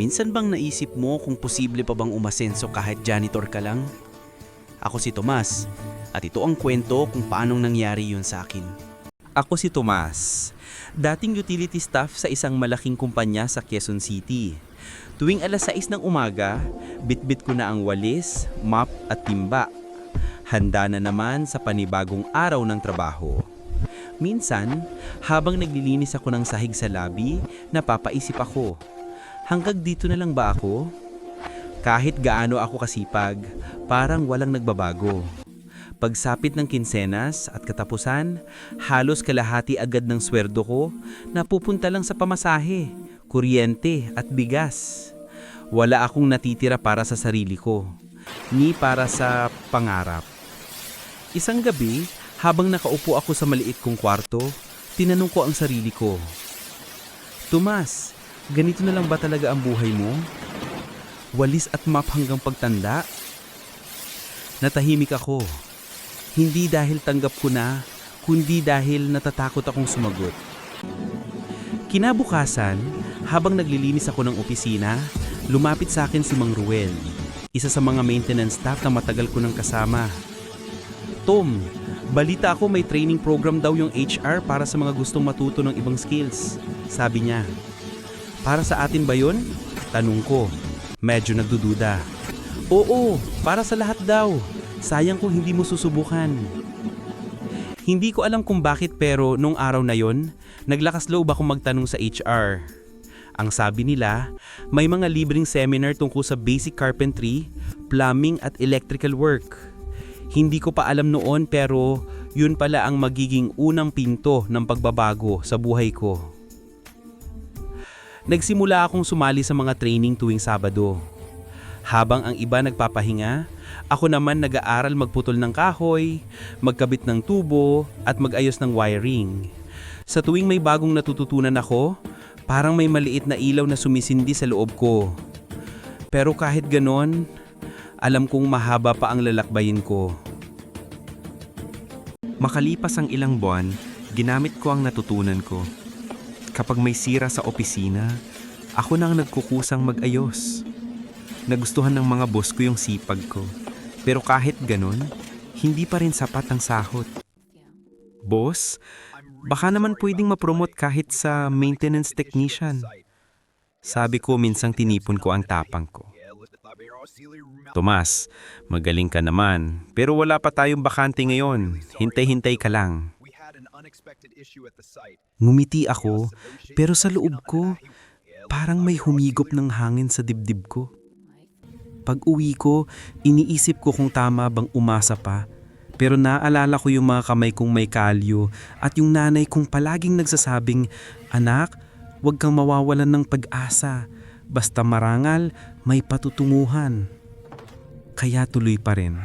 Minsan bang naisip mo kung posible pa bang umasenso kahit janitor ka lang? Ako si Tomas, at ito ang kwento kung paanong nangyari yun sa akin. Ako si Tomas, dating utility staff sa isang malaking kumpanya sa Quezon City. Tuwing alas 6 ng umaga, bitbit ko na ang walis, mop at timba. Handa na naman sa panibagong araw ng trabaho. Minsan, habang naglilinis ako ng sahig sa labi, napapaisip ako, hanggang dito na lang ba ako? Kahit gaano ako kasipag, parang walang nagbabago. Pagsapit ng kinsenas at katapusan, halos kalahati agad ng sweldo ko napupunta lang sa pamasahe, kuryente at bigas. Wala akong natitira para sa sarili ko, ni para sa pangarap. Isang gabi, habang nakaupo ako sa maliit kong kwarto, tinanong ko ang sarili ko, Tomas, ganito na lang ba talaga ang buhay mo? Walis at map hanggang pagtanda? Natahimik ako. Hindi dahil tanggap ko na, kundi dahil natatakot akong sumagot. Kinabukasan, habang naglilinis ako ng opisina, lumapit sa akin si Mang Ruel, isa sa mga maintenance staff na matagal ko nang kasama. Tom, balita ako may training program daw yung HR para sa mga gustong matuto ng ibang skills, sabi niya. Para sa atin ba yun? Tanong ko, medyo nagdududa. Oo, para sa lahat daw. Sayang kung hindi mo susubukan. Hindi ko alam kung bakit pero nung araw na yon, naglakas loob akong magtanong sa HR. Ang sabi nila, may mga libreng seminar tungkol sa basic carpentry, plumbing at electrical work. Hindi ko pa alam noon pero yun pala ang magiging unang pinto ng pagbabago sa buhay ko. Nagsimula akong sumali sa mga training tuwing Sabado. Habang ang iba nagpapahinga, ako naman nag-aaral magputol ng kahoy, magkabit ng tubo at mag-ayos ng wiring. Sa tuwing may bagong natututunan ako, parang may maliit na ilaw na sumisindi sa loob ko. Pero kahit ganon, alam kong mahaba pa ang lalakbayin ko. Makalipas ang ilang buwan, ginamit ko ang natutunan ko. Kapag may sira sa opisina, ako na ang nagkukusang mag-ayos. Nagustuhan ng mga boss ko yung sipag ko. Pero kahit ganun, hindi pa rin sapat ang sahod. Boss, baka naman pwedeng ma-promote kahit sa maintenance technician. Sabi ko minsang tinipon ko ang tapang ko. Tomas, magaling ka naman, pero wala pa tayong bakante ngayon. Hintay-hintay ka lang. Ngumiti ako, pero sa loob ko, parang may humigop ng hangin sa dibdib ko. Pag-uwi ko, iniisip ko kung tama bang umasa pa, pero naalala ko yung mga kamay kong may kalyo at yung nanay kong palaging nagsasabing, Anak, huwag kang mawawalan ng pag-asa, basta marangal, may patutunguhan. Kaya tuloy pa rin.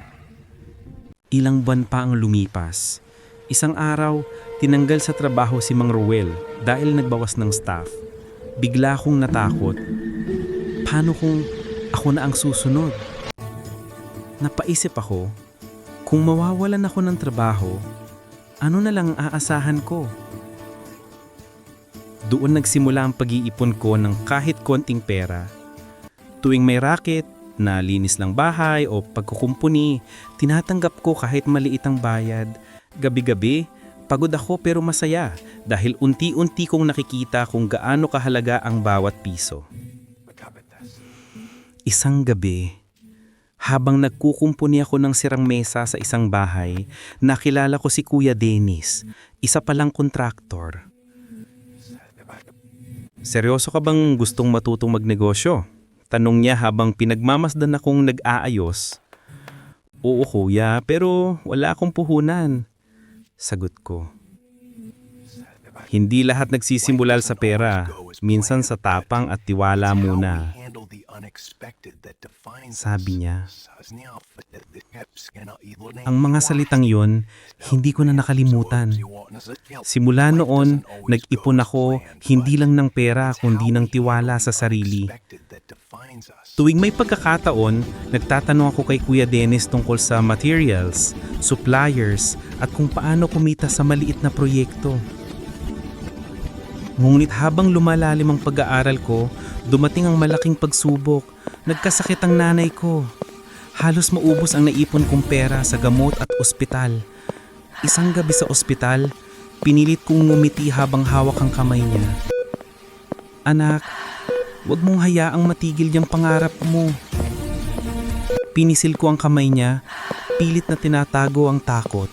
Ilang buwan pa ang lumipas. Isang araw, tinanggal sa trabaho si Mang Ruel dahil nagbawas ng staff. Bigla akong natakot. Paano kung ako na ang susunod? Napaisip ako, kung mawawalan ako ng trabaho, ano na lang ang aasahan ko? Doon nagsimula ang pag-iipon ko ng kahit konting pera. Tuwing may racket, na linis lang bahay o pagkukumpuni, tinatanggap ko kahit maliit ang bayad. Gabi-gabi, pagod ako pero masaya dahil unti-unti kong nakikita kung gaano kahalaga ang bawat piso. Isang gabi, habang nagkukumpuni ako ng sirang mesa sa isang bahay, nakilala ko si Kuya Dennis, isa palang kontraktor. Seryoso ka bang gustong matutong magnegosyo? Tanong niya habang pinagmamasdan akong nag-aayos. Oo kuya, pero wala akong puhunan. Sagot ko. Hindi lahat nagsisimula sa pera, minsan sa tapang at tiwala muna. Sabi niya. Ang mga salitang yon, hindi ko na nakalimutan. Simula noon, nag-ipon ako hindi lang ng pera kundi ng tiwala sa sarili. Tuwing may pagkakataon, nagtatanong ako kay Kuya Dennis tungkol sa materials, suppliers, at kung paano kumita sa maliit na proyekto. Ngunit habang lumalalim ang pag-aaral ko, Dumating ang malaking pagsubok. Nagkasakit ang nanay ko. Halos maubos ang naipon kong pera sa gamot at ospital. Isang gabi sa ospital, pinilit kong ngumiti habang hawak ang kamay niya. Anak, huwag mong hayaang matigil yung pangarap mo. Pinisil ko ang kamay niya, pilit na tinatago ang takot.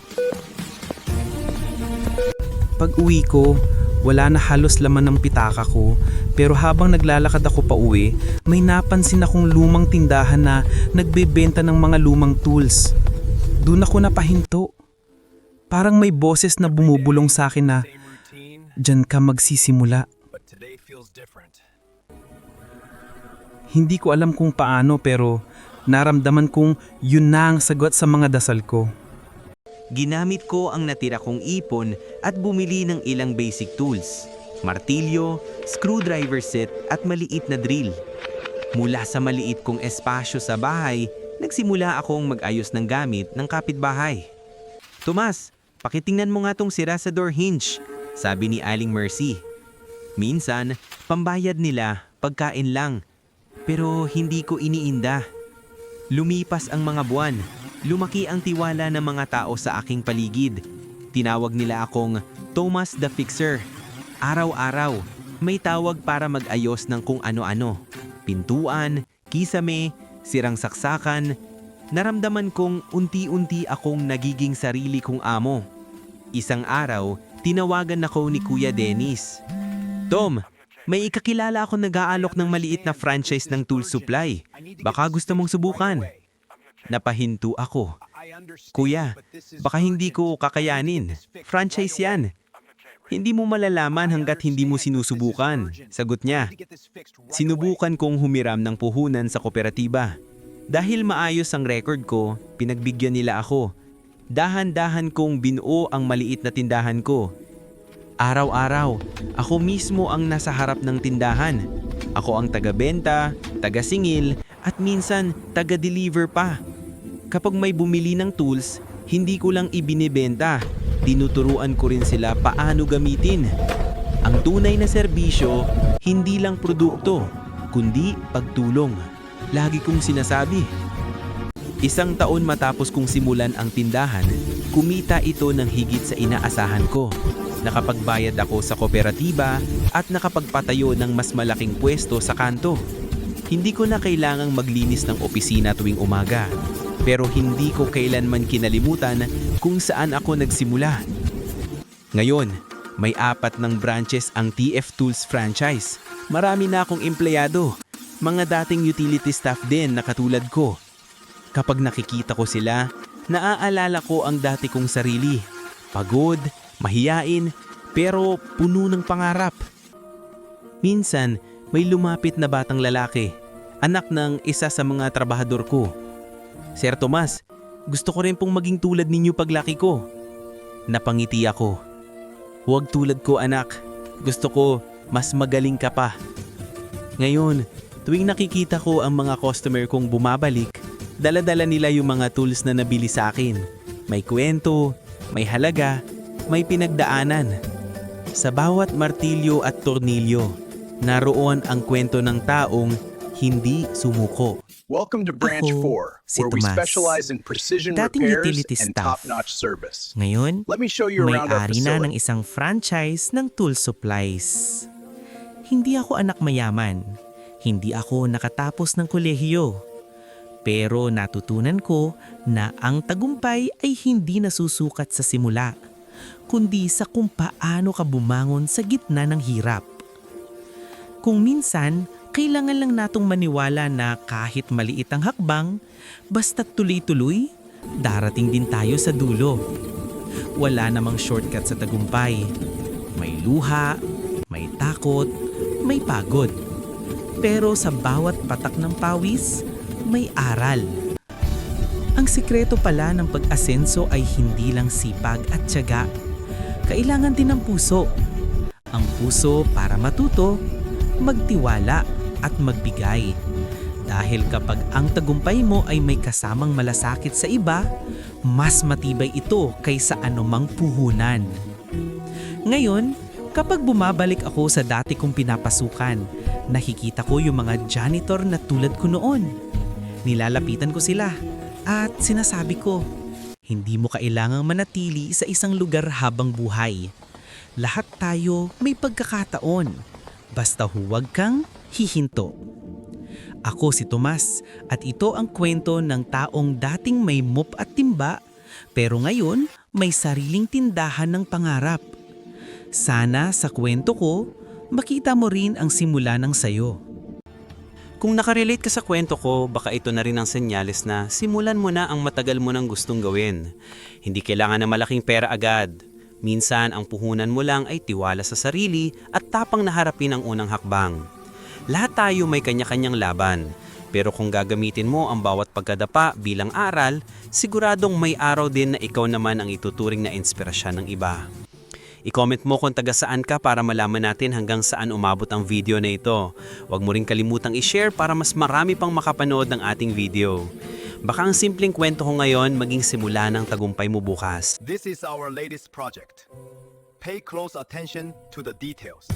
Pag uwi ko, wala na halos laman ng pitaka ko, pero habang naglalakad ako pa uwi, may napansin akong lumang tindahan na nagbebenta ng mga lumang tools. Doon ako napahinto. Parang may boses na bumubulong sa akin na, "Diyan ka magsisimula." Hindi ko alam kung paano pero naramdaman kong yun na ang sagot sa mga dasal ko. Ginamit ko ang natira kong ipon at bumili ng ilang basic tools. Martilyo, screwdriver set at maliit na drill. Mula sa maliit kong espasyo sa bahay, nagsimula akong mag-ayos ng gamit ng kapitbahay. "Tomas, pakitingnan mo nga tong sira sa door hinge," sabi ni Aling Mercy. Minsan, pambayad nila, pagkain lang. Pero hindi ko iniinda. Lumipas ang mga buwan. Lumaki ang tiwala ng mga tao sa aking paligid. Tinawag nila akong Thomas the Fixer. Araw-araw, may tawag para mag-ayos ng kung ano-ano. Pintuan, kisame, sirang saksakan. Naramdaman kong unti-unti akong nagiging sarili kong amo. Isang araw, tinawagan ako ni Kuya Dennis. "Tom, may ikakilala akong nag-aalok ng maliit na franchise ng tool supply. Baka gusto mong subukan." Napahinto ako. "Kuya, baka hindi ko kakayanin. Franchise yan. Hindi mo malalaman hanggat hindi mo sinusubukan," sagot niya. Sinubukan kong humiram ng puhunan sa kooperatiba. Dahil maayos ang record ko, pinagbigyan nila ako. Dahan-dahan kong binuo ang maliit na tindahan ko. Araw-araw, ako mismo ang nasa harap ng tindahan. Ako ang taga-benta, taga-singil, at minsan taga-deliver pa. Kapag may bumili ng tools, hindi ko lang ibinibenta. Tinuturuan ko rin sila paano gamitin. Ang tunay na serbisyo, hindi lang produkto, kundi pagtulong. Lagi kong sinasabi. Isang taon matapos kong simulan ang tindahan, kumita ito ng higit sa inaasahan ko. Nakapagbayad ako sa kooperatiba at nakapagpatayo ng mas malaking pwesto sa kanto. Hindi ko na kailangang maglinis ng opisina tuwing umaga. Pero hindi ko kailanman kinalimutan kung saan ako nagsimula. Ngayon, may 4 ng branches ang TF Tools franchise. Marami na akong empleyado. Mga dating utility staff din na katulad ko. Kapag nakikita ko sila, naaalala ko ang dati kong sarili. Pagod, mahiyain, pero puno ng pangarap. Minsan, may lumapit na batang lalaki, anak ng isa sa mga trabahador ko. "Sir Tomas, gusto ko rin pong maging tulad ninyo paglaki ko." Napangiti ako. "Huwag tulad ko, anak. Gusto ko mas magaling ka pa." Ngayon, tuwing nakikita ko ang mga customer kong bumabalik, dala-dala nila yung mga tools na nabili sa akin. May kwento, may halaga, may pinagdaanan. Sa bawat martilyo at tornilyo, naroon ang kwento ng taong hindi sumuko. Welcome to Branch Ako, 4, si where we Tomas. specialize in precision Dating repairs utility and staff. top-notch service. Ngayon, Let me show you around our may-ari na ng facility. isang franchise ng tool supplies. Hindi ako anak mayaman. Hindi ako nakatapos ng kolehiyo. Pero natutunan ko na ang tagumpay ay hindi nasusukat sa simula, kundi sa kung paano ka bumangon sa gitna ng hirap. Kung minsan, kailangan lang natong maniwala na kahit maliit ang hakbang, basta't tuloy-tuloy, darating din tayo sa dulo. Wala namang shortcut sa tagumpay. May luha, may takot, may pagod. Pero sa bawat patak ng pawis, may aral. Ang sikreto pala ng pag-asenso ay hindi lang sipag at tiyaga. Kailangan din ng puso. Ang puso para matuto, magtiwala at magbigay. Dahil kapag ang tagumpay mo ay may kasamang malasakit sa iba, mas matibay ito kaysa anumang puhunan. Ngayon, kapag bumabalik ako sa dati kong pinapasukan, nakikita ko yung mga janitor na tulad ko noon. Nilalapitan ko sila at sinasabi ko, hindi mo kailangang manatili sa isang lugar habang buhay. Lahat tayo may pagkakataon. Basta huwag kang hihinto. Ako si Tomas at ito ang kwento ng taong dating may mop at timba pero ngayon may sariling tindahan ng pangarap. Sana sa kwento ko, makita mo rin ang simula ng sayo. Kung nakarelate ka sa kwento ko, baka ito na rin ang senyales na simulan mo na ang matagal mo nang gustong gawin. Hindi kailangan ng malaking pera agad. Minsan ang puhunan mo lang ay tiwala sa sarili at tapang na harapin ang unang hakbang. Lahat tayo may kanya-kanyang laban, pero kung gagamitin mo ang bawat pagkadapa bilang aral, siguradong may araw din na ikaw naman ang ituturing na inspirasyon ng iba. I-comment mo kung taga saan ka para malaman natin hanggang saan umabot ang video na ito. Huwag mo rin kalimutang i-share para mas marami pang makapanood ng ating video. Baka ang simpleng kwento ko ngayon maging simula ng tagumpay mo bukas. This is our latest project. Pay close attention to the details.